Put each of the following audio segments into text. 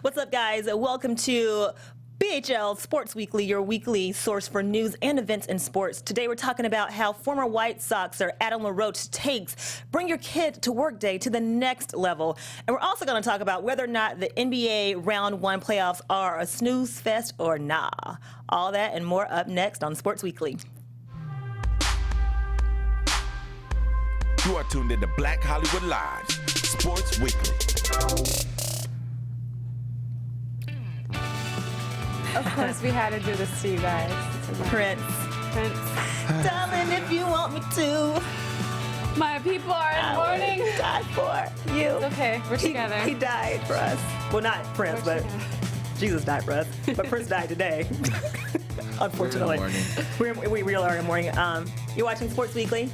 What's up, guys? Welcome to BHL Sports Weekly, your weekly source for news and events in sports. Today we're talking about how former White Soxer Adam LaRoche takes Bring Your Kid to Work Day to the next level. And we're also going to talk about whether or not the NBA Round 1 playoffs are a snooze fest or nah. All that and more up next on Sports Weekly. You are tuned into Black Hollywood Live, Sports Weekly. Of course, we had to do this to you guys. Prince. Darling, if you want me to. My people are in mourning. Died for you. It's okay, we're together. He died for us. Well, not Prince, but Jesus died for us. But Prince died today. Unfortunately. We really are in the morning. You're watching Sports Weekly.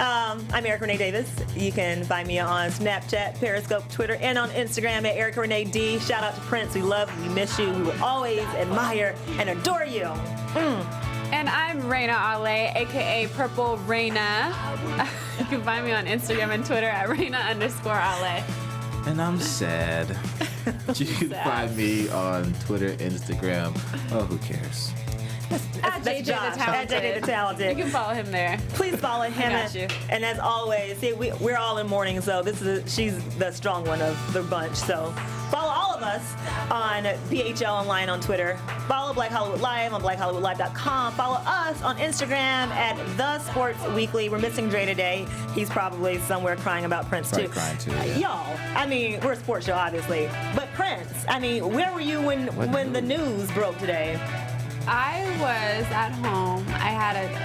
I'm Erica Renee Davis. You can find me on Snapchat, Periscope, Twitter, and on Instagram at Erica Renee D. Shout out to Prince. We love you. We miss you. We will always admire and adore you. And I'm Rheina, a.k.a. Purple Rheina. You can find me on Instagram and Twitter at Rheina_Ale. And I'm sad. You can find me on Twitter, Instagram. Oh, who cares? At JJ the Talented. You can follow him there. Please follow him. I got you. And as always, see, we're all in mourning, so she's the strong one of the bunch. So follow all of us on BHL Online on Twitter. Follow Black Hollywood Live on blackhollywoodlive.com. Follow us on Instagram at The Sports Weekly. We're missing Dre today. He's probably somewhere crying about Prince too. Crying too. Y'all, I mean, we're a sports show, obviously, but Prince. I mean, where were you when the news broke today? I was at home.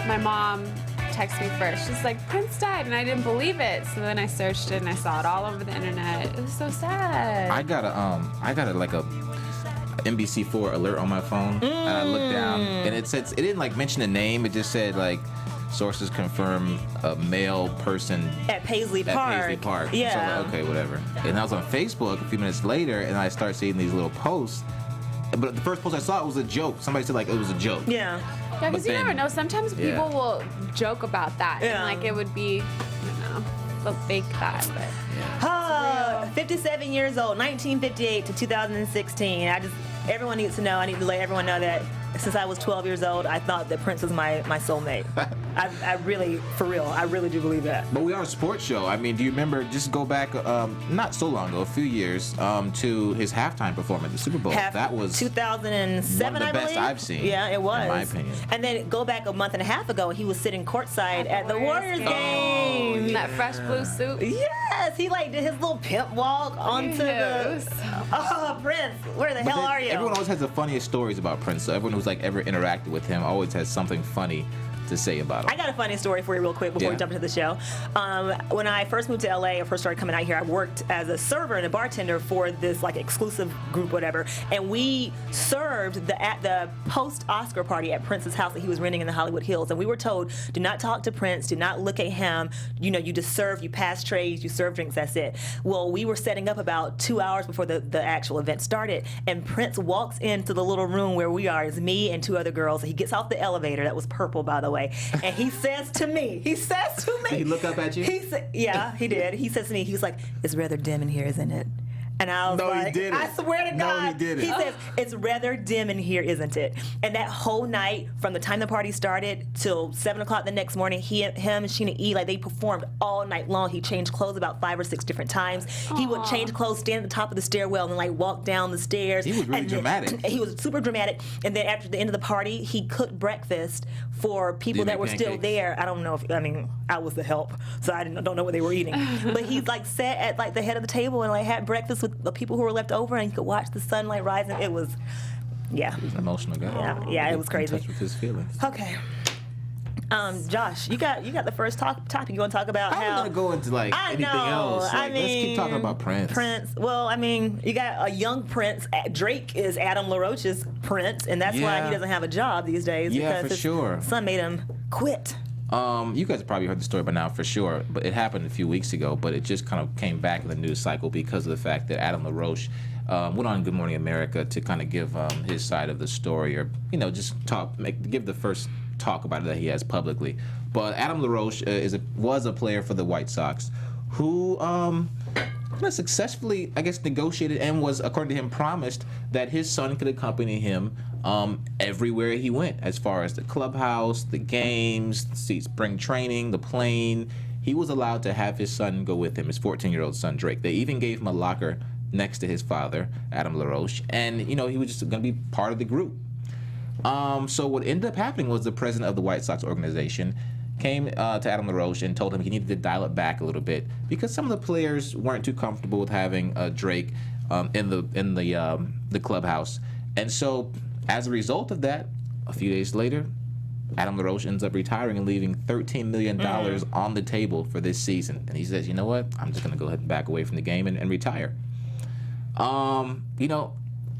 My mom texted me first. She's like, Prince died, and I didn't believe it. So then I searched it, and I saw it all over the internet. It was so sad. I got a NBC4 alert on my phone, and I looked down, and it didn't like mention a name. It just said like sources confirm a male person at Paisley Park. Yeah. So I'm like, okay, whatever. And I was on Facebook a few minutes later, and I started seeing these little posts. But the first post I saw, it was a joke. Somebody said, like, it was a joke. Yeah. Yeah, because you never know. Sometimes people will joke about that. Yeah. And, like, it would be, they'll fake that. But 57 years old, 1958 to 2016. Everyone needs to know. I need to let everyone know that since I was 12 years old, I thought that Prince was my soulmate. I really, for real, I really do believe that. But we are a sports show. I mean, do you remember, just go back, not so long ago, a few years, to his halftime performance at the Super Bowl. That was 2007, one of the best I've seen. Yeah, it was. In my opinion. And then go back a month and a half ago, he was sitting courtside at the Warriors game. That fresh blue suit. Yes, he like did his little pimp walk onto the... Oh, Prince, where the hell are you? Everyone always has the funniest stories about Prince. So everyone who's like ever interacted with him always has something funny to say about him. I got a funny story for you real quick before we jump into the show. When I first moved to LA, or first started coming out here, I worked as a server and a bartender for this like exclusive group, whatever. And we served at the post-Oscar party at Prince's house that he was renting in the Hollywood Hills. And we were told, do not talk to Prince, do not look at him. You know, you just serve, you pass trays, you serve drinks, that's it. Well, we were setting up about 2 hours before the actual event started. And Prince walks into the little room where we are. It's me and two other girls. He gets off the elevator. That was purple, by the way. And he says to me, Did he look up at you? Yeah, he did. He says to me, he's like, it's rather dim in here, isn't it? And I was like, he didn't. I swear to God. No, he didn't. He says, it's rather dim in here, isn't it? And that whole night, from the time the party started till 7 o'clock the next morning, him and Sheena E, like they performed all night long. He changed clothes about 5 or 6 different times. Aww. He would change clothes, stand at the top of the stairwell, and like walk down the stairs. He was really dramatic. He was super dramatic. And then after the end of the party, he cooked breakfast for people that were still there. I don't know if, I was the help, so I don't know what they were eating. But he like sat at like the head of the table and like had breakfast with the people who were left over, and you could watch the sunlight rising. It was, He was an emotional guy. Yeah, it was crazy. In touch with his feelings. Okay. Josh, you got the first topic. You want to talk about how? I'm gonna go into like anything else. Like, let's keep talking about Prince. Well, you got a young Prince. Drake is Adam LaRoche's Prince, and that's why he doesn't have a job these days. Yeah, because for his son made him quit. You guys have probably heard the story by now for sure, but it happened a few weeks ago, but it just kind of came back in the news cycle because of the fact that Adam LaRoche went on Good Morning America to kind of give his side of the story, or just give the first talk about it that he has publicly. But Adam LaRoche was a player for the White Sox who successfully, I guess, negotiated and was, according to him, promised that his son could accompany him everywhere he went, as far as the clubhouse, the games, spring training, the plane. He was allowed to have his son go with him, his 14-year-old son, Drake. They even gave him a locker next to his father, Adam LaRoche, and, he was just going to be part of the group. So what ended up happening was the president of the White Sox organization came to Adam LaRoche and told him he needed to dial it back a little bit because some of the players weren't too comfortable with having Drake in the clubhouse. And so as a result of that, a few days later, Adam LaRoche ends up retiring and leaving $13 million on the table for this season. And he says, you know what? I'm just going to go ahead and back away from the game and retire.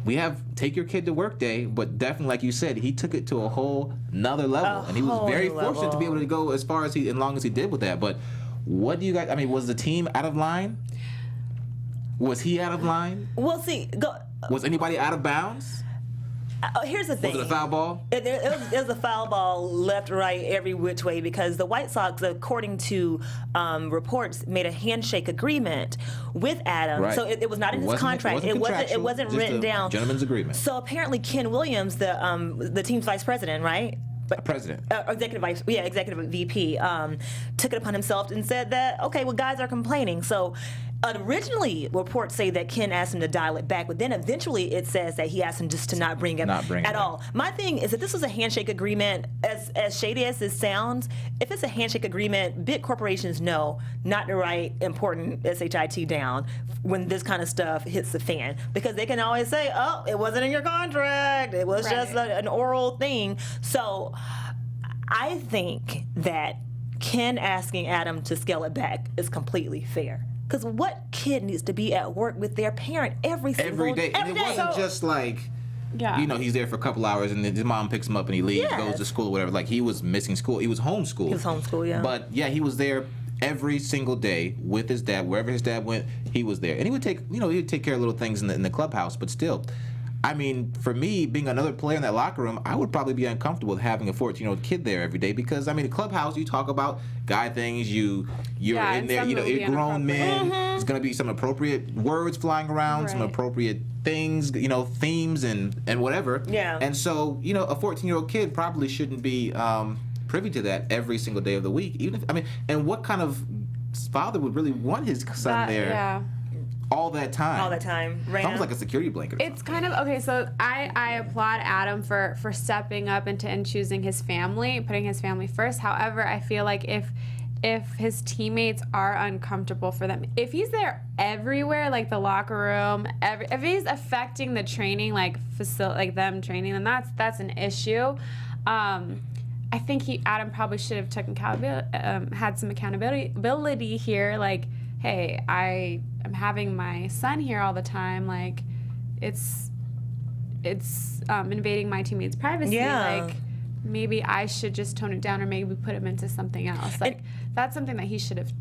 We have Take Your Kid to Work Day, but definitely, like you said, he took it to a whole nother level. And he was very fortunate to be able to go as long as he did with that. But what do you guys, was the team out of line? Was he out of line? We'll see. Was anybody out of bounds? Here's the thing. Was it a foul ball? It was a foul ball left, right, every which way because the White Sox, according to reports, made a handshake agreement with Adam. Right. So it was not in his contract. It wasn't written down. Gentleman's agreement. So apparently Ken Williams, the team's vice president, right? President. Executive VP, took it upon himself and said that, okay, well, guys are complaining. So originally, reports say that Ken asked him to dial it back, but then eventually it says that he asked him just to not bring him at all. My thing is that this was a handshake agreement, as shady as this sounds. If it's a handshake agreement, big corporations know not to write important SHIT down when this kind of stuff hits the fan, because they can always say, oh, it wasn't in your contract, it was just an oral thing. So I think that Ken asking Adam to scale it back is completely fair. Because what kid needs to be at work with their parent every day? And it wasn't just like, he's there for a couple hours and then his mom picks him up and he leaves, goes to school or whatever. Like, he was missing school. He was homeschooled. He was homeschooled, yeah. But, he was there every single day with his dad. Wherever his dad went, he was there. And he would take care of little things in the clubhouse, but still. I mean, for me, being another player in that locker room, I would probably be uncomfortable with having a 14-year-old kid there every day because, the clubhouse, you talk about guy things, you're in there, you're grown men. There's going to be some appropriate words flying around, some appropriate things, themes and whatever. Yeah. And so, a 14-year-old kid probably shouldn't be privy to that every single day of the week. And what kind of father would really want his son there? Yeah. All that time. Rheina? It's almost like a security blanket. It's kind of, okay, so I applaud Adam for stepping up and choosing his family, putting his family first. However, I feel like if his teammates are uncomfortable for them, if he's there everywhere, like the locker room, if he's affecting the training, like them training, then that's an issue. I think Adam probably should have had some accountability here, like, hey, I'm having my son here all the time. Like, it's invading my teammates' privacy. Yeah. Like, maybe I should just tone it down or maybe put him into something else. Like, that's something that he should have.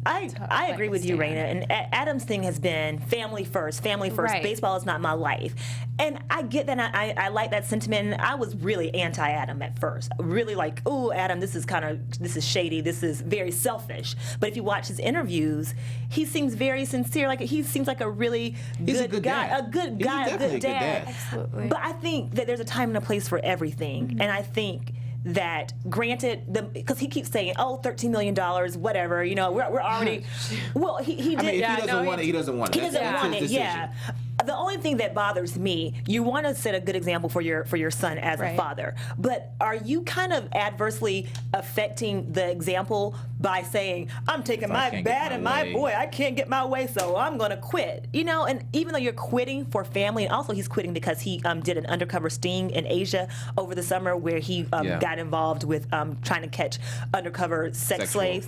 I agree with you, Rheina. And Adam's thing has been family first. Right. Baseball is not my life. And I get that. I like that sentiment. I was really anti-Adam at first. Really like, oh, Adam, this is shady. This is very selfish. But if you watch his interviews, he seems very sincere. Like, he seems like a really good guy. Dad. A good guy, a good dad. Absolutely. But I think that there's a time and a place for everything. Mm-hmm. And I think that, granted, because he keeps saying, oh, $13 million, whatever, we're already, well, he did. If he doesn't want it, he doesn't want it. He doesn't want it, yeah. The only thing that bothers me, you want to set a good example for your son as a father, but are you kind of adversely affecting the example by saying, I'm taking my bat and my boy, I can't get my way, so I'm going to quit, and even though you're quitting for family, and also he's quitting because he did an undercover sting in Asia over the summer where he got involved with trying to catch undercover sex slaves.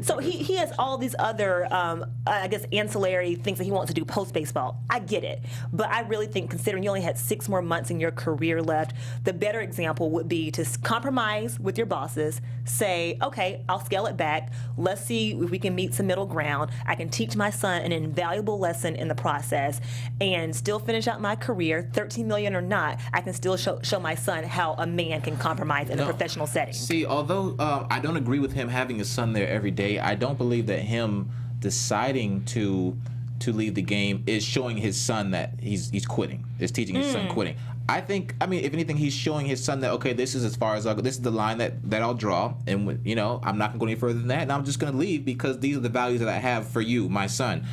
So he has all these other, I guess, ancillary things that he wants to do post-baseball. I get it. But I really think, considering you only had 6 more months in your career left, the better example would be to compromise with your bosses, say, okay, I'll scale it back. Let's see if we can meet some middle ground. I can teach my son an invaluable lesson in the process and still finish out my career, $13 million or not. I can still show my son how a man can compromise in a professional setting. See, although I don't agree with him having his son there every day, I don't believe that him deciding to to leave the game is showing his son that he's quitting. Is teaching his son quitting. I mean, if anything, he's showing his son that, okay, this is as far as I'll go. This is the line that I'll draw, and you know, I'm not going to go any further than that, and I'm just going to leave because these are the values that I have for you, my son.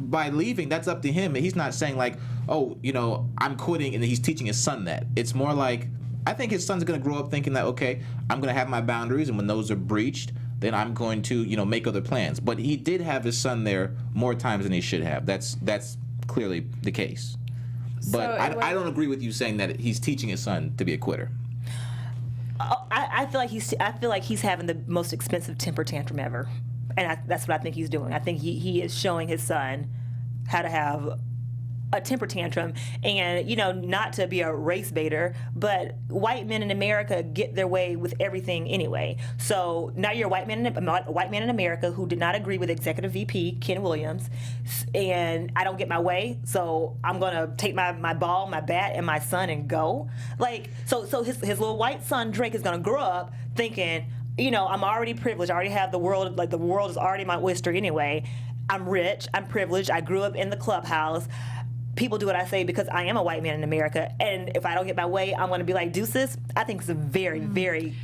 By leaving, that's up to him. He's not saying like, oh, you know, I'm quitting, and he's teaching his son that. It's more like, I think his son's going to grow up thinking that, okay, I'm going to have my boundaries, and when those are breached, then I'm going to, you know, make other plans. But he did have his son there more times than he should have. That's clearly the case. But I don't agree with you saying that he's teaching his son to be a quitter. I feel like he's having the most expensive temper tantrum ever, and that's what I think he's doing. I think he is showing his son how to have a temper tantrum, and, you know, not to be a race baiter, but white men in America get their way with everything anyway. So now you're a white man in America who did not agree with Executive VP Ken Williams, and I don't get my way, so I'm gonna take my ball, my bat, and my son and go. Like, so his little white son Drake is gonna grow up thinking, you know, I'm already privileged. I already have the world. Like, the world is already my oyster anyway. I'm rich. I'm privileged. I grew up in the clubhouse. People do what I say because I am a white man in America, and if I don't get my way, I'm going to be like, deuces. I think it's a very, very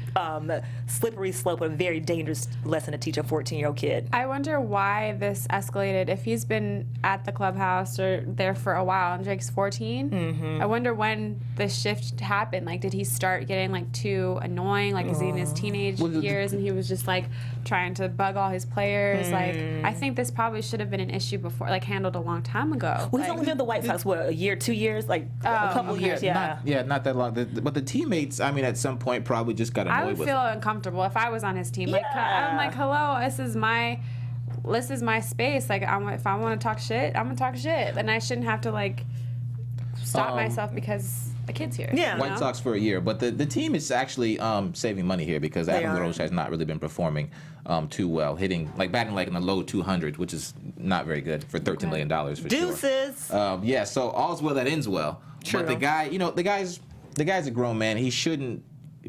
slippery slope, a very dangerous lesson to teach a 14-year-old kid. I wonder why this escalated. If he's been at the clubhouse or there for a while, and Drake's 14, I wonder when the shift happened. Like, did he start getting like too annoying? Like, is he in his teenage years and he was just like trying to bug all his players? Like, I think this probably should have been an issue before, like handled a long time ago. Well, he's only been in the White Sox, what, a year, 2 years? Like, a couple years, Not that long. But the teammates, I mean, at some point probably just got annoyed with I would feel uncomfortable if I was on his team. Like, I'm like, hello, this is my space. Like, if I want to talk shit, I'm gonna talk shit, and I shouldn't have to like stop myself because a kid's here. Yeah, White Sox for a year, but the team is actually saving money here because Adam LaRoche has not really been performing too well, batting like in the low 200s, which is not very good for $13 million for Deuces. sure. Yeah, so all's well that ends well. True. But the guy, you know, the guy's a grown man. He shouldn't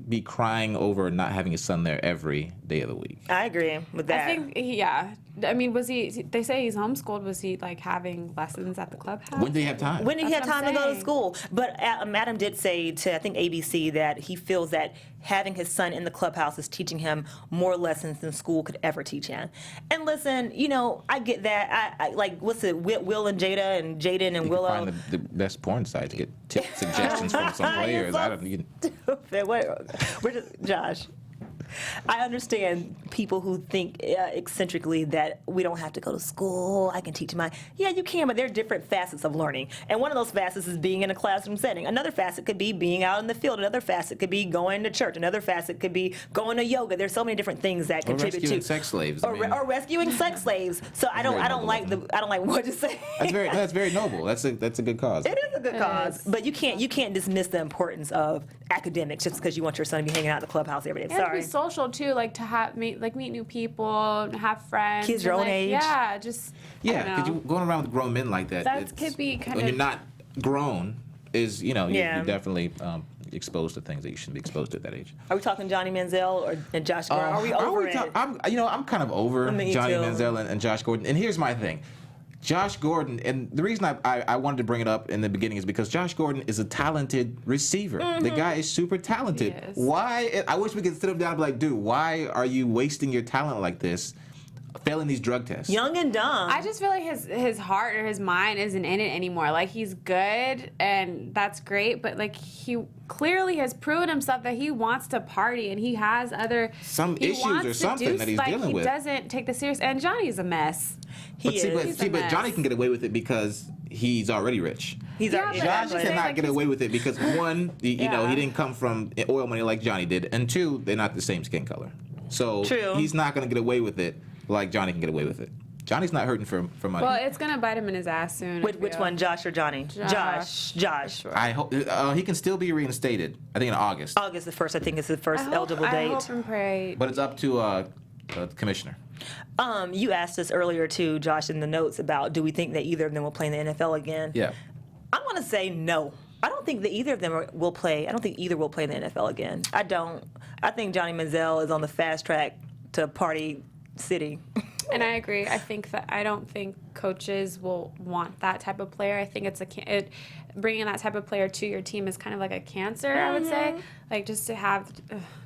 be crying over not having his son there every day of the week. I agree with that. I think, yeah. I mean, was he? They say he's homeschooled. Was he like having lessons at the clubhouse? When did he have time? When did he have That's what time I'm to go to saying. school? But Adam did say to, I think, ABC that he feels that having his son in the clubhouse is teaching him more lessons than school could ever teach him. And listen, you know, I get that. I like, what's it, Will and Jada and Jaden and You Willow. can find the best porn site to get tip suggestions from some players. I don't. Stupid. We're just, Josh, I understand people who think eccentrically that we don't have to go to school. I can teach yeah, you can, but there are different facets of learning. And one of those facets is being in a classroom setting. Another facet could be being out in the field. Another facet could be going to church. Another facet could be going to yoga. There's so many different things that contribute rescuing to sex slaves. or rescuing sex slaves. So I don't like what to say. That's very noble. That's a good cause. It is a good cause, but you can't dismiss the importance of academics just because you want your son to be hanging out in the clubhouse every day. And Sorry. be social too, like to meet new people, have friends. Kids your and, own like, age. Yeah, just Yeah, because you going around with grown men like that. Could be kind when of. you're not grown, is you're Yeah. definitely exposed to things that you shouldn't be exposed to at that age. Are we talking Johnny Manziel and Josh Gordon? Are we over it? I'm kind of over Me Johnny too. Manziel and Josh Gordon. And here's my thing. Josh Gordon, and the reason I wanted to bring it up in the beginning is because Josh Gordon is a talented receiver. The guy is super talented. He is. Why? I wish we could sit him down and be like, dude, why are you wasting your talent like this, failing these drug tests? Young and dumb. I just feel like his heart or his mind isn't in it anymore. Like, he's good and that's great, but like he clearly has proven himself that he wants to party and he has Some he issues wants or to something do, that he's like, dealing with. He doesn't take this serious, and Johnny's a mess. He is. But Johnny can get away with it because he's already rich. He's Yeah, already but Josh I'm just saying, cannot like, get away with it because one, you know, Yeah. he didn't come from oil money like Johnny did, and two, they're not the same skin color. So True. he's not going to get away with it like Johnny can get away with it. Johnny's not hurting for money. Well, it's gonna bite him in his ass soon. Which one, Josh or Johnny? Josh. Josh. I hope he can still be reinstated. I think in August, August the 1st, I think, is the first eligible I date. hope and pray. but it's up to the commissioner. You asked us earlier too, Josh, in the notes about do we think that either of them will play in the NFL again? Yeah. I want to say no. I don't think that either of them will play. I don't think either will play in the NFL again. I don't. I think Johnny Manziel is on the fast track to Party City. And I agree. I don't think coaches will want that type of player. I think bringing that type of player to your team is kind of like a cancer, I would say. Like, just to have,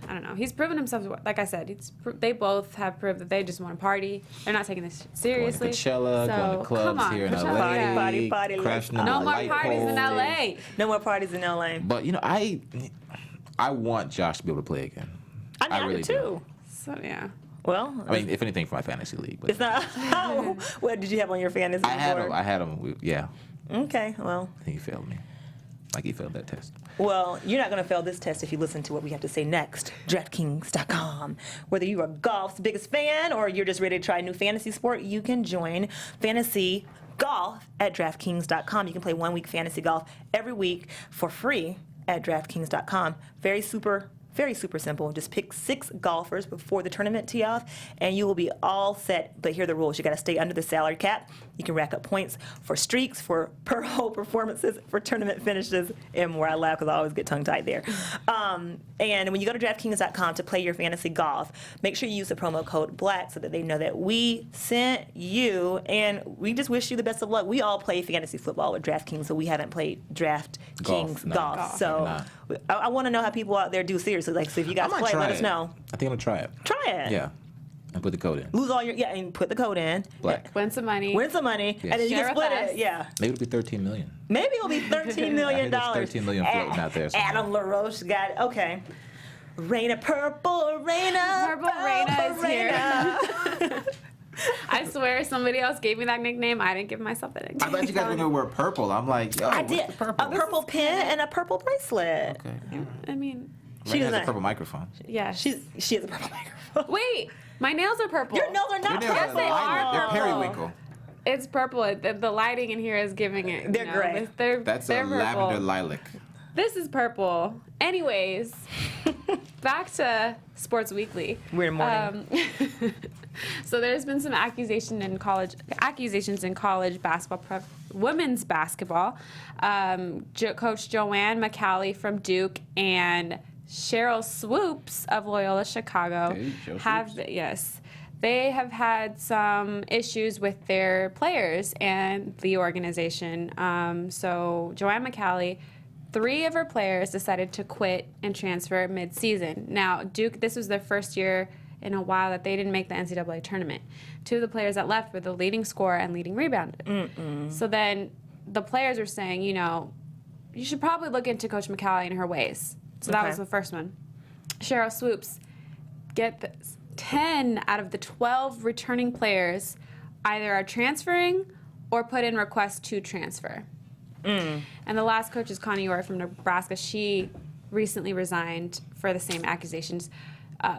I don't know. He's proven himself, like I said, they both have proved that they just want to party. They're not taking this seriously. Going to Coachella, going to clubs here in LA. Party. Crashing No the more light parties in pole. LA. No more parties in LA. But, I want Josh to be able to play again. I really do too. So, yeah. Well, I mean, if anything, for my fantasy league. But it's not. What did you have on your fantasy board? I had him. Yeah. Okay, well. I think he failed me. Like he failed that test. Well, you're not going to fail this test if you listen to what we have to say next. DraftKings.com. Whether you are golf's biggest fan or you're just ready to try a new fantasy sport, you can join Fantasy Golf at DraftKings.com. You can play 1 week fantasy golf every week for free at DraftKings.com. Very super simple. Just pick 6 golfers before the tournament tee off, and you will be all set. But here are the rules. You got to stay under the salary cap. You can rack up points for streaks, for per hole performances, for tournament finishes, and more. I laugh because I always get tongue-tied there. And when you go to DraftKings.com to play your fantasy golf, make sure you use the promo code BLACK so that they know that we sent you, and we just wish you the best of luck. We all play fantasy football with DraftKings, so we haven't played DraftKings golf. So I want to know how people out there do seriously. Like, so if you guys play, let us know. I think I'm going to try it. Try it. Yeah. And put the code in. Lose all your, and put the code in. Black. Win some money. Yes. And then you can split it. Yeah. Maybe it'll be $13 million. Maybe it'll be $13 million. I think there's $13 million floating out there. Adam LaRoche got it. Okay. Rheina, purple Rheina. Purple Rheina is here. I swear somebody else gave me that nickname. I didn't give myself that nickname. I bet you guys want to wear purple. I'm like, yo, I did. A purple pin and a purple bracelet. Okay. I mean, She has a purple microphone. yeah. She has a purple microphone. Wait, my nails are purple. Your nails are not Your nails purple. they are They're purple. periwinkle. It's purple. The lighting in here is giving it. They're gray. That's they're a purple. lavender lilac. This is purple. Anyways, back to Sports Weekly. We're in morning. So there's been some accusations in college basketball, women's basketball. Coach Joanne McCallie from Duke and Cheryl Swoops of Loyola Chicago they have had some issues with their players and the organization. So Joanne McCallie, 3 of her players decided to quit and transfer mid-season. Now, Duke, this was their first year in a while that they didn't make the NCAA tournament. 2 of the players that left were the leading scorer and leading rebounder. So then the players were saying, you should probably look into Coach McCallie and her ways. So that was the first one. Cheryl Swoops, get this, 10 out of the 12 returning players either are transferring or put in requests to transfer. And the last coach is Connie Orr from Nebraska. She recently resigned for the same accusations.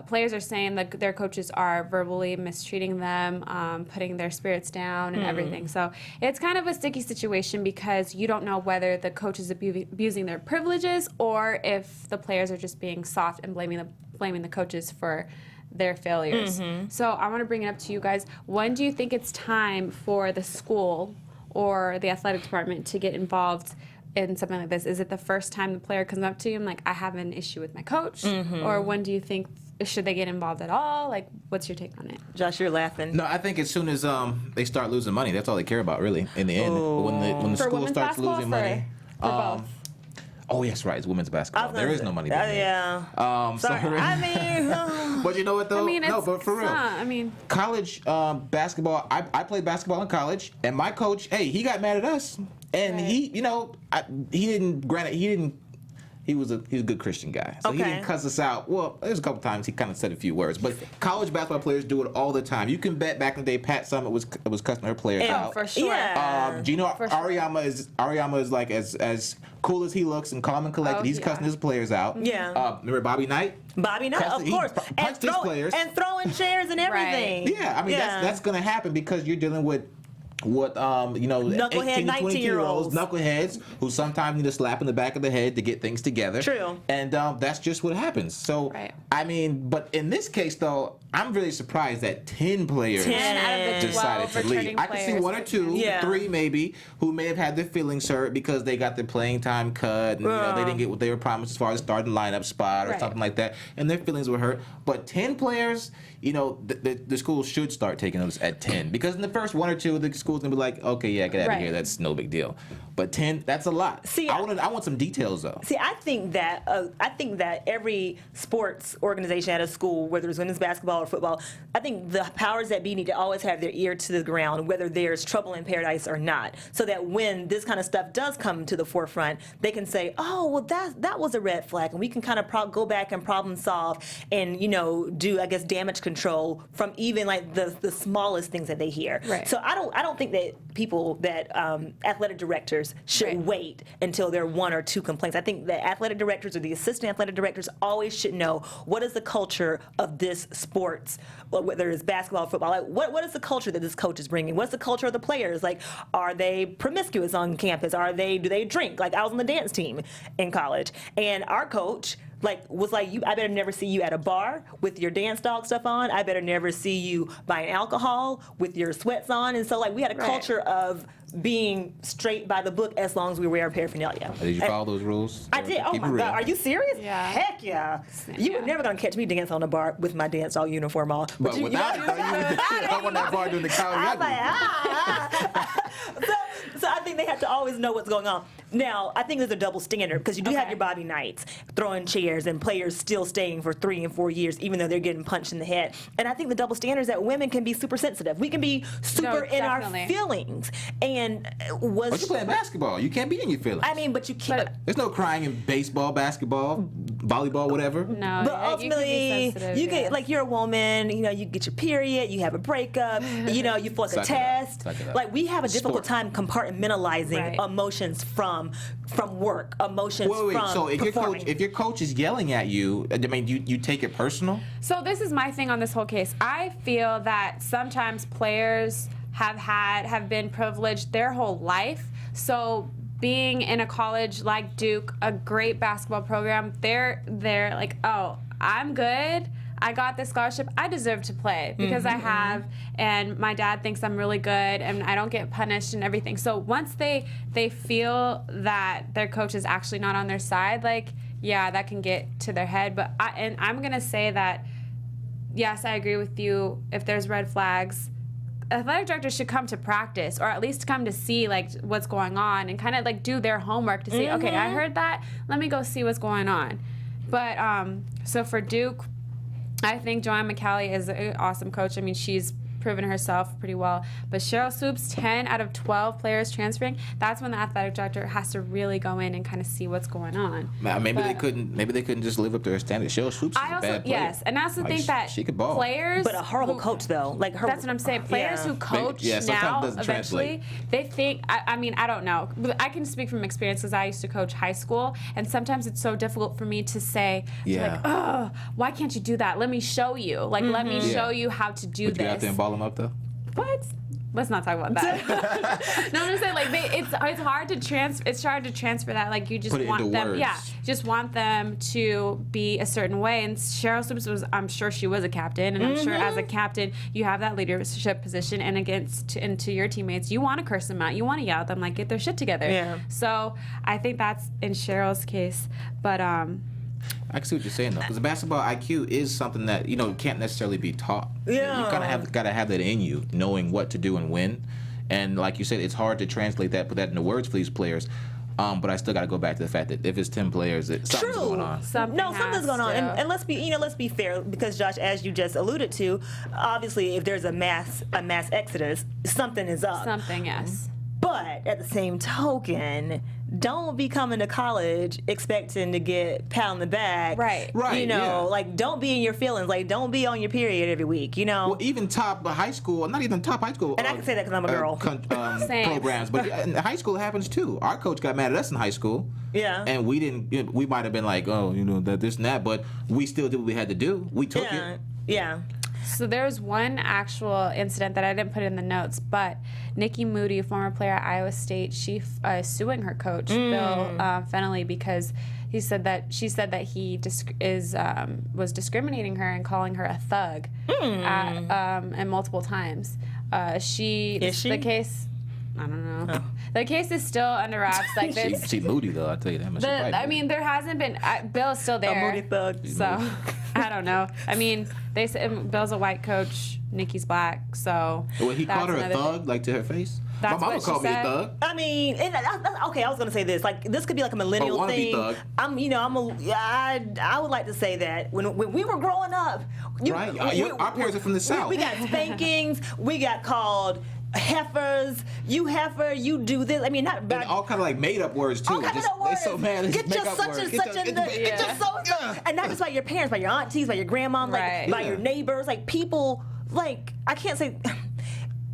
Players are saying that their coaches are verbally mistreating them, putting their spirits down and everything. So it's kind of a sticky situation because you don't know whether the coach is abusing their privileges or if the players are just being soft and blaming the coaches for their failures. So I want to bring it up to you guys. When do you think it's time for the school or the athletic department to get involved in something like this? Is it the first time the player comes up to you and like, I have an issue with my coach? Or when do you think, should they get involved at all? Like, what's your take on it? Josh, you're laughing. No, I think as soon as they start losing money, that's all they care about, really, in the end. When the For school women's starts basketball, losing money. for both. Oh, yes, right. It's women's basketball. There is no money being made. Yeah. Sorry. I mean, but you know what, though? No, but for real. College basketball, I played basketball in college, and my coach, he got mad at us. And he was a good Christian guy. So he didn't cuss us out. Well, there's a couple times he kind of said a few words. But college basketball players do it all the time. You can bet back in the day Pat Summitt was cussing her players out. For sure. Yeah. Ariama is like as cool as he looks and calm and collected. He's cussing his players out. Yeah. Remember Bobby Knight? Of course. Punched his players. And throwing chairs and everything. Right. Yeah, I mean that's going to happen because you're dealing with what Knucklehead 18 to 22-year-olds, 19-year-olds. knuckleheads who sometimes need a slap in the back of the head to get things together. True. And that's just what happens. So, Right. I mean, but in this case, though, I'm really surprised that 10 players 10 out of the 12 decided to leave. returning I can see players. 1 or 2, Yeah. 3 maybe, who may have had their feelings hurt because they got their playing time cut and they didn't get what they were promised as far as starting lineup spot or Right. something like that, and their feelings were hurt. But 10 players, the school should start taking notice at 10, because in the first 1 or 2, the school's gonna be like, okay, yeah, get out of Right. here, that's no big deal. But 10, that's a lot. See, I want some details though. See, I think that every sports organization at a school, whether it's women's basketball or football, I think the powers that be need to always have their ear to the ground, whether there's trouble in paradise or not, so that when this kind of stuff does come to the forefront, they can say, oh, well, that was a red flag, and we can kind of go back and problem solve and do, I guess, damage control from even like the smallest things that they hear. Right. So I don't think that athletic directors should Right. wait until there are 1 or 2 complaints. I think the athletic directors or the assistant athletic directors always should know what is the culture of this sports, whether it's basketball or football. Like, what is the culture that this coach is bringing? What's the culture of the players? Like, are they promiscuous on campus? Do they drink? Like, I was on the dance team in college, and our coach was like, I better never see you at a bar with your dance dog stuff on. I better never see you buying alcohol with your sweats on. And so we had a Right. culture of being straight by the book as long as we wear our paraphernalia. Did you follow those rules? I did. Oh Keep my it real. God. Are you serious? Yeah. Heck yeah. You were Yeah. never going to catch me dancing on a bar with my dance dog uniform on. But without it, though, I want that bar doing the college I was rugby. like, so I think they have to always know what's going on. Now, I think there's a double standard, because you do have Okay. your Bobby Knights throwing chairs and players still staying for 3 and 4 years, even though they're getting punched in the head. And I think the double standard is that women can be super sensitive. We can be super in our definitely. feelings. And But you're playing basketball. You can't be in your feelings. I mean, but you can't. There's no crying in baseball, basketball, volleyball, whatever. No, But yeah, ultimately, you can be sensitive, you get yeah. like, you're a woman. You get your period. You have a breakup. You flunk a Suck it up. test. Suck it up. Like, we have a difficult Sport. time compartmentalizing Right. emotions from work, emotions Wait. from So performing. if your coach is yelling at you, I mean, you take it personal? So this is my thing on this whole case. I feel that sometimes players have been privileged their whole life. So being in a college like Duke, a great basketball program, they're like, oh, I'm good. I got this scholarship. I deserve to play because I have, and my dad thinks I'm really good, and I don't get punished and everything. So once they feel that their coach is actually not on their side, like, yeah, that can get to their head. But I'm gonna say that, yes, I agree with you. If there's red flags, athletic directors should come to practice, or at least come to see like what's going on, and kind of like do their homework to see, okay, I heard that, let me go see what's going on. But so for Duke, I think Joanne McCallie is an awesome coach. I mean, she's proven herself pretty well. But Cheryl Swoops, 10 out of 12 players transferring, that's when the athletic director has to really go in and kind of see what's going on. Maybe they couldn't just live up to her standards. Cheryl Swoops is I a also, bad player. yes, and I also Like, think that she could ball. players, but a horrible who- coach, though. Like her. That's what I'm saying. Players who coach yeah, sometimes now, it doesn't eventually, they think, I mean, I don't know. But I can speak from experience because I used to coach high school, and sometimes it's so difficult for me to say, Yeah. oh, why can't you do that? Let me show you. Like, let me show you how to do Would you this. get out there and ball them up, though? What? Let's not talk about that. No, I'm just saying, like, it's hard to transfer that. Like, you just Put it want into them, words. yeah, just want them to be a certain way. And Cheryl Swoops I'm sure she was a captain, and I'm sure as a captain, you have that leadership position, and to your teammates, you want to curse them out, you want to yell at them, like, get their shit together. Yeah. So I think that's in Cheryl's case, but I can see what you're saying though, because the basketball IQ is something that can't necessarily be taught. Yeah. You kind of gotta have that in you, knowing what to do and when. And like you said, it's hard to translate that, put that into words for these players. But I still got to go back to the fact that if it's 10 players, something's going on. Something's going on, and let's be fair, because Josh, as you just alluded to, obviously, if there's a mass exodus, something is up. something, yes. But at the same token, don't be coming to college expecting to get pat on the back. Right. Right, yeah. Like, don't be in your feelings. Like, don't be on your period every week. Well, even top high school, not even top high school. And I can say that because I'm a girl. Same. Programs, but in high school it happens too. Our coach got mad at us in high school. Yeah. And we didn't. We might have been like, oh, that this and that, but we still did what we had to do. We took it. Yeah. So there was one actual incident that I didn't put in the notes, but Nikki Moody, a former player at Iowa State, she is suing her coach, Bill Fennelly, because she said that he was discriminating her and calling her a thug and multiple times. Is she? The case. I don't know. Oh. The case is still under wraps. Like this. She moody though. I'll tell you that. I mean, there hasn't been. Bill's still there. A moody thug. So I don't know. I mean, they said Bill's a white coach, Nikki's black. So. Well, he called her a thug, like to her face. That's my mama called me a thug. I mean, okay, I was gonna say this. Like, this could be like a millennial thing. Thug. I would like to say that when we were growing up, our parents are from the South. We got spankings. We got called heifers. You heifer. You do this. I mean, not and all kind of like made up words too. All kind of words. They're so mad. Get your such and such and not just by your parents, by your aunties, by your grandma, by your neighbors, like people. Like, I can't say.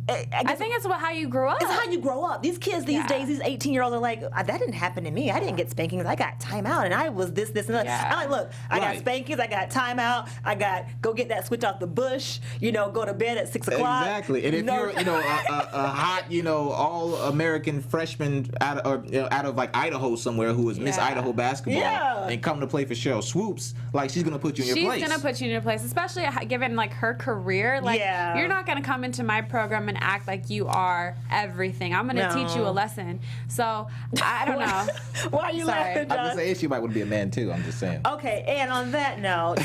I think it's how you grew up. It's how you grow up. These kids these days, these 18-year-olds are like, that didn't happen to me. I didn't get spankings. I got timeout, and I was this, and that. I'm like, look, I got spankings. I got timeout. I got go get that switch off the bush. Go to bed at 6 o'clock. Exactly. And if you're, a hot, all-American freshman out of like Idaho somewhere who is Miss Idaho basketball and come to play for Cheryl Swoops, like she's gonna put you in your place. She's gonna put you in your place, especially given like her career. Like you're not gonna come into my program and act like you are everything. I'm going to teach you a lesson. So, I don't know. Why are you laughing, John? I'm just saying she might want to be a man, too. I'm just saying. Okay, and on that note,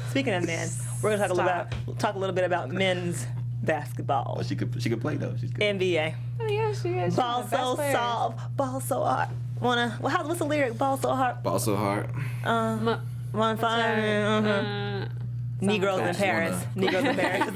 speaking of men, we're going to talk a little bit about men's basketball. Well, she could play, though. She's good. NBA. Oh, yeah, she is. Ball so soft, ball so hard. What's the lyric? Ball so hard. Ball so hard. One fire. Negroes in Paris. Negroes in Paris.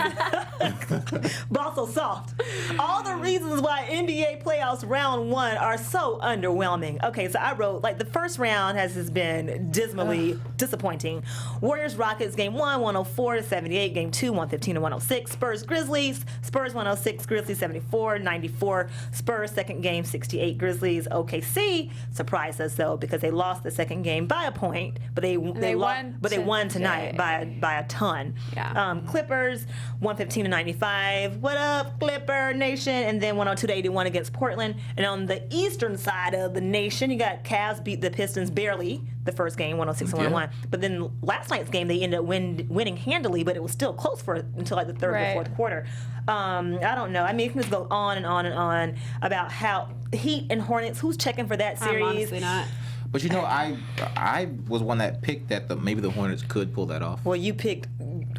Ball so soft. All the reasons why NBA playoffs round 1 are so underwhelming. Okay, so I wrote, the first round has been dismally disappointing. Warriors Rockets game 1, 104-78. Game 2, 115-106. Spurs Grizzlies. Spurs 106. Grizzlies 74-94. Spurs second game 68. Grizzlies. OKC surprised us though because they lost the second game by a point, but they won tonight by a ton. Yeah. Clippers 115-95. What up, Clipper Nation? And then 102-81 against Portland. And on the eastern side of the nation, you got Cavs beat the Pistons barely the first game, 106-101. But then last night's game, they ended up winning handily, but it was still close until the third or fourth quarter. I don't know. I mean, you can just go on and on and on about how Heat and Hornets, who's checking for that series? I'm honestly not. But I was one that picked that maybe the Hornets could pull that off. Well, you picked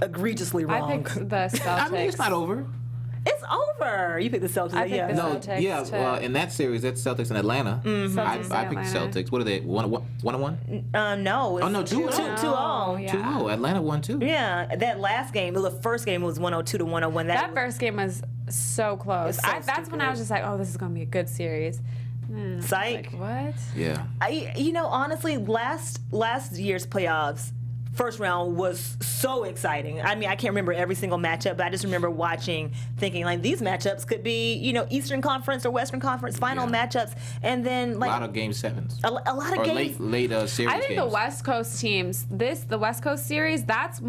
egregiously wrong. I picked the Celtics. I mean, it's not over. It's over. You picked the Celtics. I picked the Celtics. Well, in that series, that's Celtics in Atlanta. Mm-hmm. I picked Celtics. What are they? 1-1? No. Oh no, 2-0. 2-0. Yeah. 2-0. Atlanta won too. Yeah, that last game, the first game was 102-101. That first game was so close. That's when I was just like, oh, this is going to be a good series. Psych. Like, what? Yeah. Honestly, last year's playoffs, first round was so exciting. I mean, I can't remember every single matchup, but I just remember watching, thinking these matchups could be, Eastern Conference or Western Conference final matchups, and then a lot of game sevens. A lot of games. Late series. I think games. the West Coast teams, the West Coast series, that's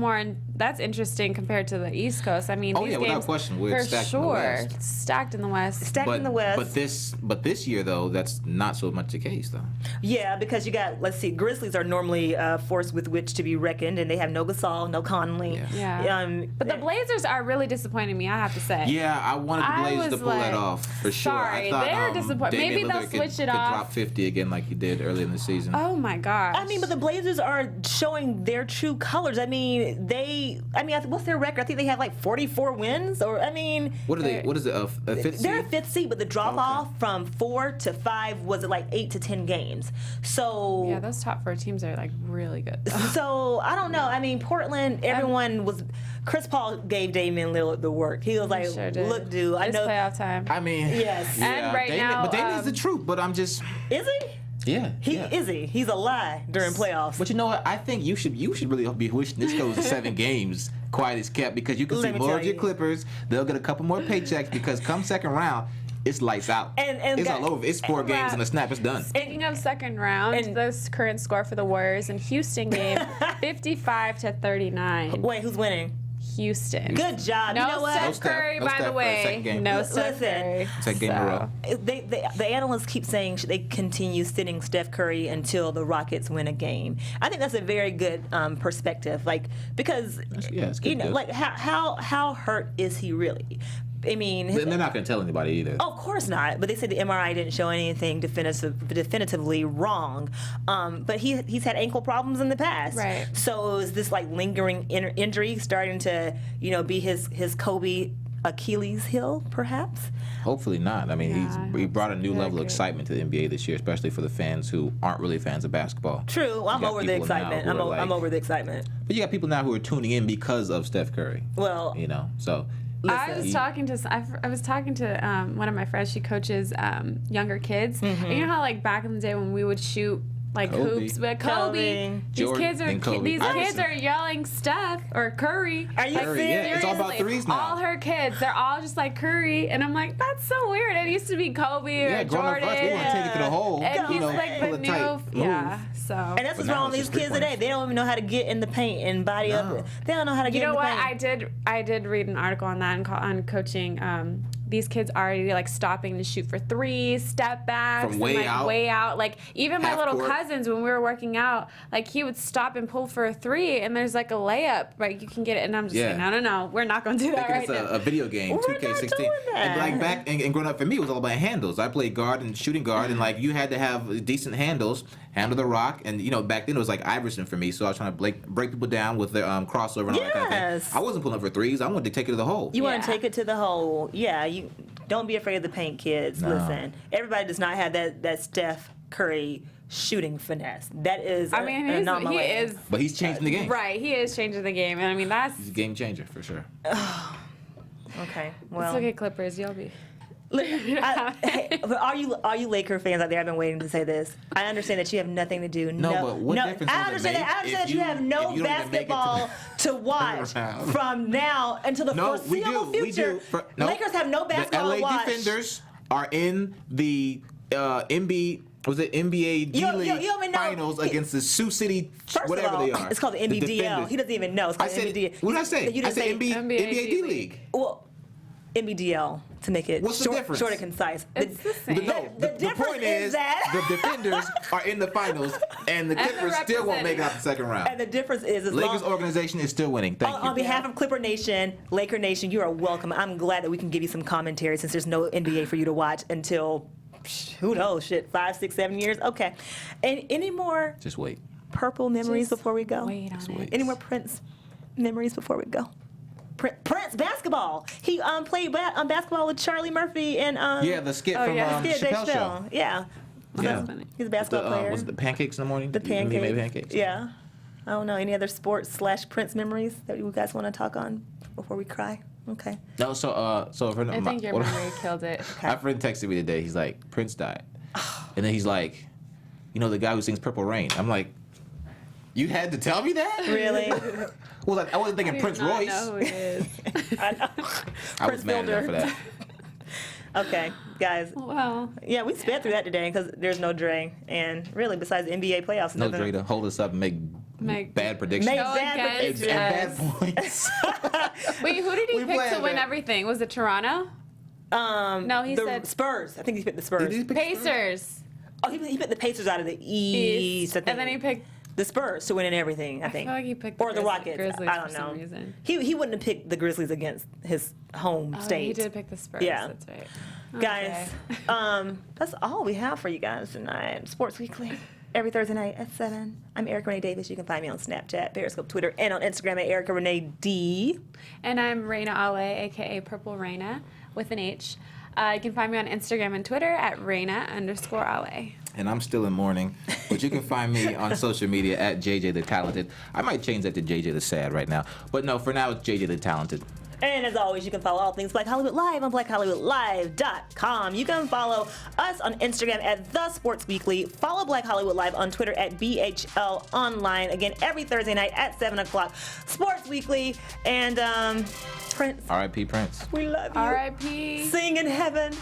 interesting compared to the East Coast. I mean, these games, without question, we're stacked in the West. Stacked in the West. In the West. But this year though, that's not so much the case though. Yeah, because you got, Grizzlies are normally a force with which to be reckoned, and they have no Gasol, no Conley. Yeah. But the Blazers are really disappointing me, I have to say. Yeah, I wanted the Blazers to pull that off for sure. Sorry, I thought, they're disappointing. Maybe they'll switch it off. Could drop 50 again like he did early in the season. Oh my gosh. I mean, but the Blazers are showing their true colors. I mean, what's their record? I think they have 44 wins, or what are they? What is it? A fifth seed? They're a fifth seed, but the drop off from 4 to 5 was 8 to 10 games. So yeah, those top 4 teams are really good. So I don't know. I mean, Portland, everyone was. Chris Paul gave Damian Lillard the work. He was like, sure did. "Look, dude, I know." Playoff time. I mean, yes. And right now, but Damian's the truth. But I'm just. Is he? Yeah. Is he? He's a lie during playoffs. But you know what? I think you should really be wishing this goes to 7 games. Quiet as kept, because you can see more of your Clippers. They'll get a couple more paychecks because come second round, it's lights out. And it's all over. It's 4 games and a snap. It's done. Speaking of second round, the current score for the Warriors in Houston game, 55-39. Wait, who's winning? Houston. Good job. No You know what? Steph No Steph. Curry, No by Steph the for the way. second game. No Steph Listen. Curry. Second game in a row. The analysts keep saying they continue sitting Steph Curry until the Rockets win a game. I think that's a very good perspective, like because it's good, you know, good. like how hurt is he really? I mean, They're not going to tell anybody either. of course not. But they said the MRI didn't show anything definitively wrong. But he's had ankle problems in the past. Right. So is this like lingering injury starting to be his Kobe Achilles heel, perhaps? Hopefully not. I mean, Yeah, he brought a new I level of agree. excitement to the NBA this year, especially for the fans who aren't really fans of basketball. True. I'm got over the people now excitement. who I'm are like- over the excitement. But you got people now who are tuning in because of Steph Curry. Well, So I was talking to one of my friends. She coaches younger kids. Mm-hmm. And you know how like back in the day when we would shoot like Kobe. hoops with Kobe. Kobe, Jordan and Kobe. these kids Iverson. are yelling Steph or Curry. Are you Curry, yeah, it's all about Seriously, threes now. All her kids, they're all just like Curry, and I'm like, that's so weird. It used to be Kobe yeah, or growing up Jordan. us, we want to take it to the hole. And he's like pull the a new, tight yeah. move. So. And that's But what's now wrong with it's these just kids today. three-pointers. They don't even know how to get in the paint and body up. No. They don't know how to get You in know the what? paint. I did read an article on that on coaching. These kids already like stopping to shoot for threes, step backs, From and, way like, out? way out. Like even my Half little court? cousins when we were working out, like he would stop and pull for a three, and there's like a layup, right? You can get it, and I'm just Yeah. like, no, we're not gonna do that Thinking right it's now. a video game, We're not 2K16. doing that. And like back and growing up for me, it was all about handles. I played guard and shooting guard, and like you had to have decent handles, handle the rock, and back then it was like Iverson for me. So I was trying to break people down with their crossover and all that kind of Yes. thing. I wasn't pulling up for threes. I wanted to take it to the hole. You want Yeah. to take it to the hole. Yeah, you don't be afraid of the paint, kids. No. Listen, everybody does not have that Steph Curry shooting finesse. That is I mean, an he anomaly. is But he's changing the game. right. He is changing the game, and I mean that's. He's a game changer for sure. Okay, Let's well. look at Clippers. You'll be. Hey, but are you Laker fans out there? I've been waiting to say this. I understand that you have nothing to do. No, but what difference I does it understand make that. I understand if that you have if no you don't even make it to basketball to watch round? from now until the No, we foreseeable do. future. We do. No, Lakers have no basketball the to LA watch. Defenders are in the NBA. Was it NBA D You League don't even know- finals against the Sioux City, First whatever of all, they are? it's called the NBDL. Defenders. He doesn't even know. It's I called said, NBDL. what did I say? You I didn't said say NBA D League. Well, NBDL to make it What's the short, difference? short and concise. It's the same. No, The the difference point is is that- the Defenders are in the finals, and the And Clippers they're still won't make it out the second round. And the difference is, as Lakers long, organization is still winning. Thank you. on behalf of Clipper Nation, Laker Nation, you are welcome. I'm glad that we can give you some commentary since there's no NBA for you to watch until, who knows, 5, 6, 7 years. Okay. And any more Just wait. purple memories Just before we go? Wait on wait. it. Any more Prince memories before we go? Prince basketball. He played basketball with Charlie Murphy and Yeah, the skit Oh, from yeah. Skid Dave Chappelle Show. Chappelle. Yeah. That's funny. He's a basketball player. Was it the pancakes in the morning? The You made pancakes. pancakes. Yeah. I don't know. Any other sports/Prince memories that you guys want to talk on before we cry? Okay. No, so a friend of I mine. think your memory killed it. My friend texted me today. He's like, Prince died, and then he's like, the guy who sings Purple Rain. I'm like, you had to tell me that? Really? Well, like I wasn't thinking I do Prince not Royce. know who it is. I know. I was Prince mad enough Fielder. for that. Okay, guys. Well, Yeah, we sped through that today because there's no Dre, and really, besides the NBA playoffs, No nothing- Dre to hold us up and make bad predictions. Make go bad against predictions. and us. bad points. Wait, who did he We pick to planned win that. everything? Was it Toronto? No, he the said- Spurs. I think he picked the Spurs. Did he pick Pacers. Oh, he picked the Pacers out of the East. I think. And then he picked. the Spurs to win in everything. I think. feel like he picked or the the Rockets. Grizzlies I don't for know. some reason. He wouldn't have picked the Grizzlies against his home Oh, state. he did pick the Spurs. Yeah. That's right. Guys, Okay. that's all we have for you guys tonight. Sports Weekly, every Thursday night at 7. I'm Erica Renee Davis. You can find me on Snapchat, Periscope, Twitter, and on Instagram at Erica Renee D. And I'm Rheina Ale, aka Purple Rheina, with an H. You can find me on Instagram and Twitter at Rheina_Ale. And I'm still in mourning, but you can find me on social media at JJ the Talented. I might change that to JJ the Sad right now, but no, for now it's JJ the Talented. And as always, you can follow all things Black Hollywood Live on BlackHollywoodLive.com. You can follow us on Instagram at The Sports Weekly. Follow Black Hollywood Live on Twitter at BHL Online. Again, every Thursday night at 7 o'clock. Sports Weekly. And Prince, R.I.P. Prince. we love you. R.I.P. Sing in heaven.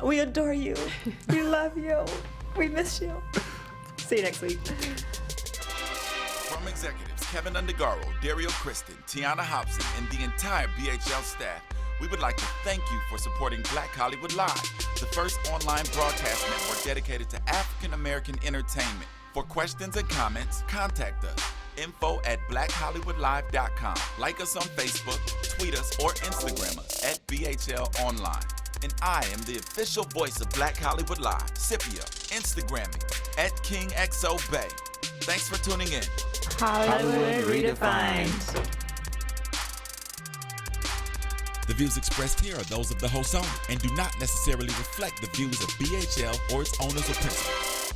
We adore you. We love you. We miss you. See you next week. From executives Keven Undergaro, Dario Kristen, Tiana Hobson, and the entire BHL staff, we would like to thank you for supporting Black Hollywood Live, the first online broadcast network dedicated to African American entertainment. For questions and comments, contact us. info@blackhollywoodlive.com. Like us on Facebook, tweet us, or Instagram us at BHL Online. And I am the official voice of Black Hollywood Live, Scipio, Instagramming @KingXOBay. Thanks for tuning in. Hollywood Redefined. The views expressed here are those of the host only and do not necessarily reflect the views of BHL or its owners or principals.